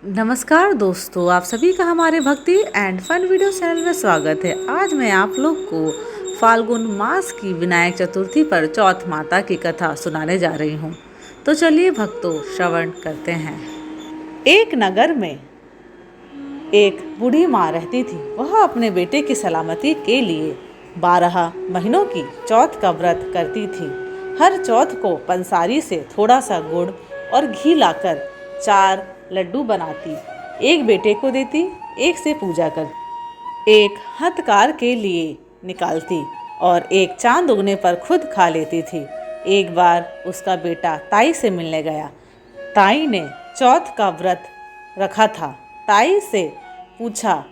नमस्कार दोस्तों, आप सभी का हमारे भक्ति एंड फन वीडियो चैनल में स्वागत है। आज मैं आप लोग को फाल्गुन मास की विनायक चतुर्थी पर चौथ माता की कथा सुनाने जा रही हूँ। तो चलिए भक्तों, श्रवण करते हैं। एक नगर में एक बूढ़ी माँ रहती थी। वह अपने बेटे की सलामती के लिए 12 महीनों की चौथ का व्रत करती थी। हर चौथ को पंसारी से थोड़ा सा गुड़ और घी लाकर 4 लड्डू बनाती, एक बेटे को देती, एक से पूजा करती, एक हथकार के लिए निकालती और एक चांद उगने पर खुद खा लेती थी। एक बार उसका बेटा ताई से मिलने गया। ताई ने चौथ का व्रत रखा था। ताई से पूछा,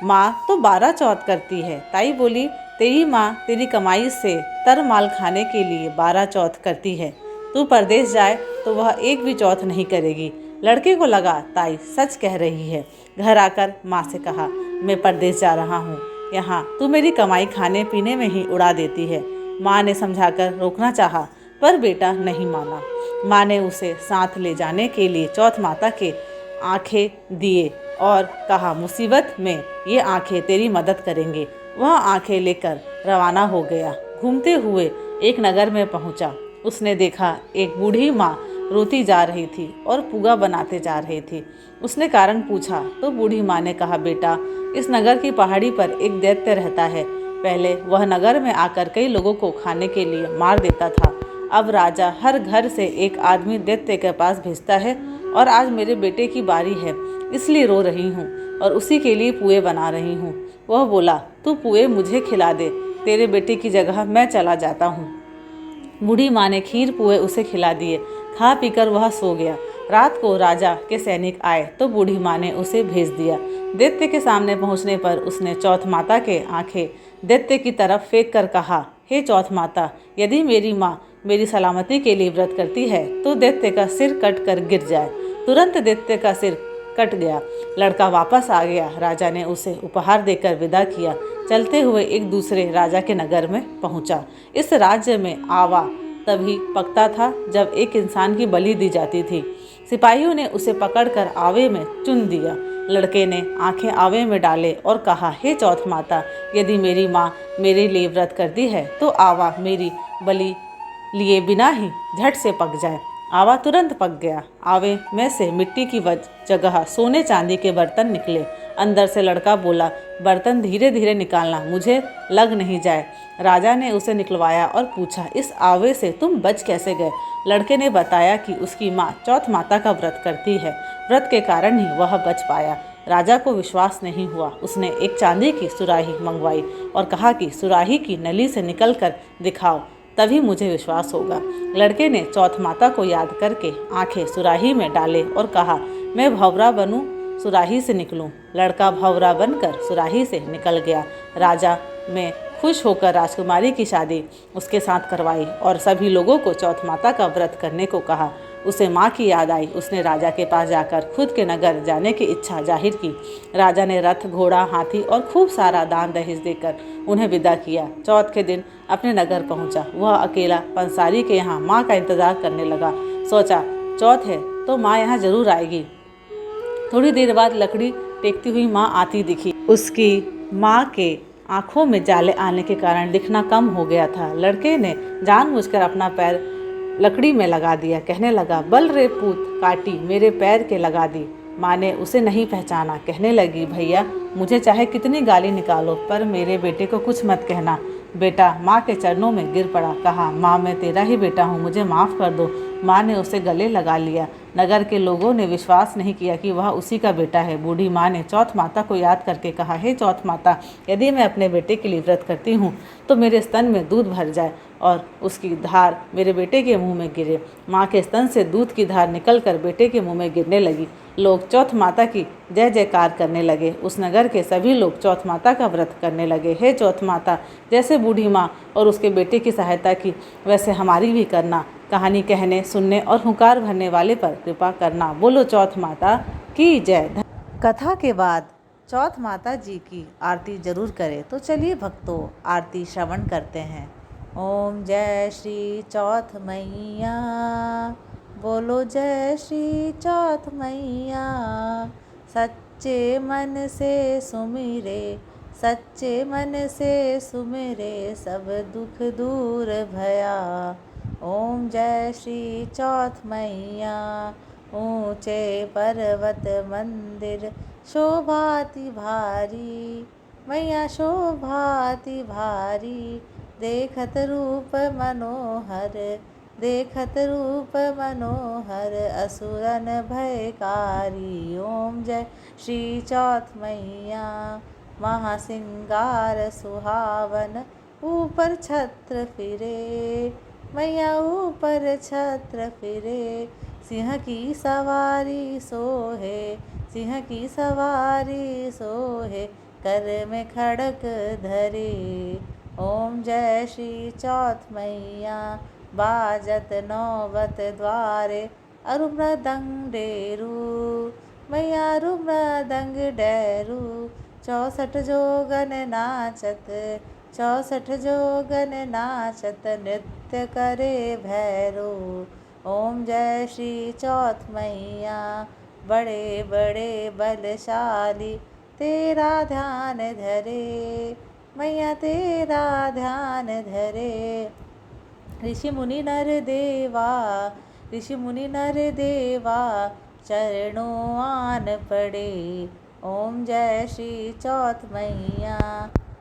माँ तो 12 चौथ करती है। ताई बोली, तेरी माँ तेरी कमाई से तर माल खाने के लिए 12 चौथ करती है। तू परदेश जाए तो वह एक भी चौथ नहीं करेगी। लड़के को लगा ताई सच कह रही है। घर आकर माँ से कहा, मैं परदेश जा रहा हूँ, यहाँ तू मेरी कमाई खाने पीने में ही उड़ा देती है। माँ ने समझाकर रोकना चाहा, पर बेटा नहीं माना। माँ ने उसे साथ ले जाने के लिए चौथ माता के आंखें दिए और कहा, मुसीबत में ये आंखें तेरी मदद करेंगे। वह आंखें लेकर रवाना हो गया। घूमते हुए एक नगर में पहुंचा। उसने देखा एक बूढ़ी माँ रोती जा रही थी और पुआ बनाते जा रही थी। उसने कारण पूछा तो बूढ़ी माँ ने कहा, बेटा इस नगर की पहाड़ी पर एक दैत्य रहता है। पहले वह नगर में आकर कई लोगों को खाने के लिए मार देता था। अब राजा हर घर से एक आदमी दैत्य के पास भेजता है और आज मेरे बेटे की बारी है, इसलिए रो रही हूँ और उसी के लिए पुए बना रही हूँ। वह बोला, तू पुए मुझे खिला दे, तेरे बेटे की जगह मैं चला जाता हूँ। बूढ़ी माँ ने खीर पुए उसे खिला दिए। खा पीकर वह सो गया। रात को राजा के सैनिक आए तो बूढ़ी माँ ने उसे भेज दिया। दैत्य के सामने पहुँचने पर उसने चौथ माता के आंखें दैत्य की तरफ फेंक कर कहा, हे चौथ माता, यदि मेरी माँ मेरी सलामती के लिए व्रत करती है तो दैत्य का सिर कट कर गिर जाए। तुरंत दैत्य का सिर कट गया। लड़का वापस आ गया। राजा ने उसे उपहार देकर विदा किया। चलते हुए एक दूसरे राजा के नगर में पहुंचा। इस राज्य में आवा तभी पकता था जब एक इंसान की बलि दी जाती थी। सिपाहियों ने उसे पकड़कर आवे में चुन दिया। लड़के ने आंखें आवे में डाले और कहा, हे चौथ माता, यदि मेरी माँ मेरे लिए व्रत करती है तो आवा मेरी बलि लिए बिना ही झट से पक जाए। आवा तुरंत पक गया। आवे में से मिट्टी की जगह सोने चांदी के बर्तन निकले। अंदर से लड़का बोला, बर्तन धीरे धीरे निकालना, मुझे लग नहीं जाए। राजा ने उसे निकलवाया और पूछा, इस आवे से तुम बच कैसे गए? लड़के ने बताया कि उसकी माँ चौथ माता का व्रत करती है, व्रत के कारण ही वह बच पाया। राजा को विश्वास नहीं हुआ। उसने एक चांदी की सुराही मंगवाई और कहा कि सुराही की नली से निकल कर दिखाओ, तभी मुझे विश्वास होगा। लड़के ने चौथ माता को याद करके आंखें सुराही में डाले और कहा, मैं भंवरा बनूं, सुराही से निकलूं। लड़का भंवरा बनकर सुराही से निकल गया। राजा में खुश होकर राजकुमारी की शादी उसके साथ करवाई और सभी लोगों को चौथ माता का व्रत करने को कहा। उसे माँ की याद आई। उसने राजा के पास जाकर खुद के नगर जाने की इच्छा जाहिर की। राजा ने रथ, घोड़ा, हाथी और खूब सारा दान दहेज देकर उन्हें विदा किया। चौथ के दिन अपने नगर पहुंचा। वह अकेला पंसारी के यहाँ माँ का इंतजार करने लगा। सोचा, चौथ है तो माँ यहाँ जरूर आएगी। थोड़ी देर बाद लकड़ी टेकती हुई माँ आती दिखी। उसकी माँ के आंखों में जाले आने के कारण दिखना कम हो गया था। लड़के ने जानबूझकर अपना पैर लकड़ी में लगा दिया। कहने लगा, बल रे पूत, काटी मेरे पैर के लगा दी। माँ ने उसे नहीं पहचाना। कहने लगी, भैया मुझे चाहे कितनी गाली निकालो पर मेरे बेटे को कुछ मत कहना। बेटा माँ के चरणों में गिर पड़ा। कहा, माँ मैं तेरा ही बेटा हूँ, मुझे माफ़ कर दो। माँ ने उसे गले लगा लिया। नगर के लोगों ने विश्वास नहीं किया कि वह उसी का बेटा है। बूढ़ी माँ ने चौथ माता को याद करके कहा, हे चौथ माता, यदि मैं अपने बेटे के लिए व्रत करती हूँ तो मेरे स्तन में दूध भर जाए और उसकी धार मेरे बेटे के मुंह में गिरे। माँ के स्तन से दूध की धार निकलकर बेटे के मुंह में गिरने लगी। लोग चौथ माता की जय जयकार करने लगे। उस नगर के सभी लोग चौथ माता का व्रत करने लगे। हे चौथ माता, जैसे बूढ़ी माँ और उसके बेटे की सहायता की वैसे हमारी भी करना। कहानी कहने, सुनने और हुंकार भरने वाले पर कृपा करना। बोलो चौथ माता की जय। कथा के बाद चौथ माता जी की आरती जरूर करें। तो चलिए भक्तों, आरती श्रवण करते हैं। ओम जय श्री चौथ मैया बोलो जय श्री चौथ मैया। सच्चे मन से सुमिरे, सच्चे मन से सुमिरे, सब दुख दूर भया। ओम जय श्री चौथ मैया। ऊंचे पर्वत मंदिर शोभाति भारी, मैया शोभाति भारी। देखत रूप मनोहर, देखत रूप मनोहर, असुरन भयकारी। ओम जय श्री चौथ मैया। महासिंगार सुहावन, ऊपर छत्र फिरे, मैया ऊपर छत्र फिरे। सिंह की सवारी सोहे, सिंह की सवारी सोहे, कर में खड़क धरे। ओम जय श्री चौथ मैया। बाजत नौबत द्वारे, अरु मृदंग डेरू, मैया अरु मृदंग डेरू। 64 जोगन नाचत, 64 जोगन नाचत, नृत्य करे भैरो। ओम जय श्री चौथ मैया। बड़े बड़े बलशाली तेरा ध्यान धरे, मैया तेरा ध्यान धरे। ऋषि मुनि नर देवा, ऋषि मुनि नर देवा, चरणों आन पड़े। ओम जय श्री चौथ मैया।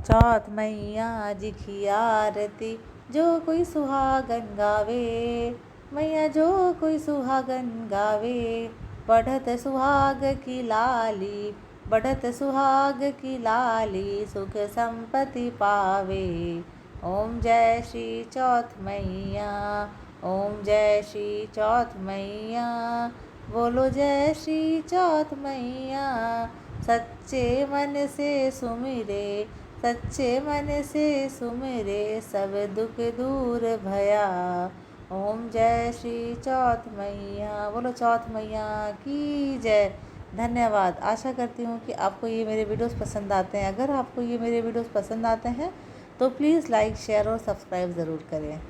चौथ मैया जी की आरती जो कोई सुहागन गावे, मैया जो कोई सुहागन गावे। बढ़त सुहाग की लाली, बढ़त सुहाग की लाली, सुख संपत्ति पावे। ओम जय श्री चौथ मैया। ओम जय श्री चौथ मैया। बोलो जय श्री चौथ मैया। सच्चे मन से सुमिरे, सच्चे मन से सुमिरे, सब दुख दूर भया। ओम जय श्री चौथ मैया। बोलो चौथ मैया की जय। धन्यवाद। आशा करती हूँ कि आपको ये मेरे वीडियोस पसंद आते हैं। अगर आपको ये मेरे वीडियोस पसंद आते हैं तो प्लीज़ लाइक, शेयर और सब्सक्राइब ज़रूर करें।